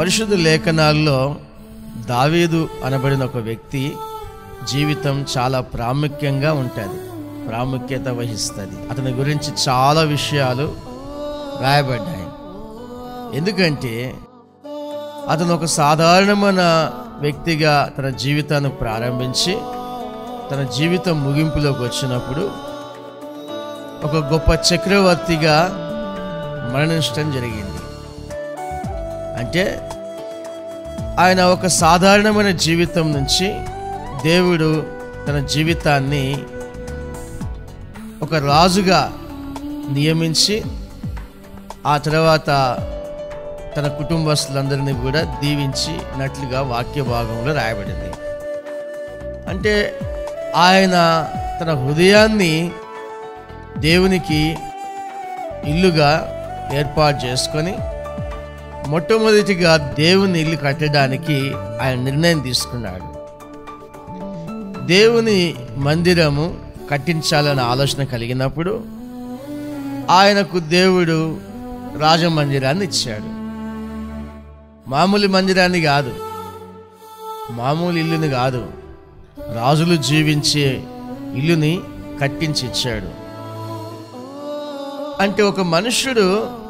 పరిశుద్ధ లేఖనాల్లో దావీదు అనబడిన ఒక వ్యక్తి జీవితం చాలా ప్రాముఖ్యత వహిస్తుంది. అతని గురించి చాలా విషయాలు రాయబడ్డాయి. ఎందుకంటే అతను ఒక సాధారణమైన వ్యక్తిగా తన జీవితాన్ని ప్రారంభించి తన జీవితం ముగింపులోకి వచ్చినప్పుడు ఒక గొప్ప చక్రవర్తిగా మరణించడం జరిగింది. అంటే ఆయన ఒక సాధారణమైన జీవితం నుంచి దేవుడు తన జీవితాన్ని ఒక రాజుగా నియమించి ఆ తర్వాత తన కుటుంబస్తులందరినీ కూడా దీవించినట్లుగా వాక్య భాగంలో రాయబడింది. అంటే ఆయన తన హృదయాన్ని దేవునికి ఇల్లుగా ఏర్పాటు చేసుకొని మొట్టమొదటిగా దేవుని ఇల్లు కట్టడానికి ఆయన నిర్ణయం తీసుకున్నాడు. దేవుని మందిరము కట్టించాలన్న ఆలోచన కలిగినప్పుడు ఆయనకు దేవుడు రాజమందిరాన్ని ఇచ్చాడు. మామూలు మందిరాన్ని కాదు, మామూలు ఇల్లుని కాదు, రాజులు జీవించే ఇల్లుని కట్టించి ఇచ్చాడు. అంటే ఒక మనుష్యుడు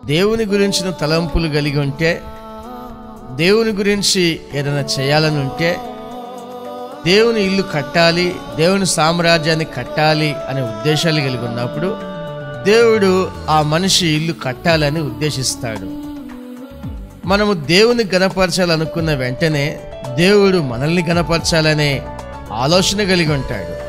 దేవుని గురించిన తలంపులు కలిగి ఉంటే, దేవుని గురించి ఏదైనా చేయాలని ఉంటే, దేవుని ఇల్లు కట్టాలి, దేవుని సామ్రాజ్యాన్ని కట్టాలి అనే ఉద్దేశాలు కలిగి ఉన్నప్పుడు దేవుడు ఆ మనిషి ఇల్లు కట్టాలని ఉద్దేశిస్తాడు. మనము దేవుని గణపరచాలనుకున్న వెంటనే దేవుడు మనల్ని గణపరచాలనే ఆలోచన కలిగి ఉంటాడు.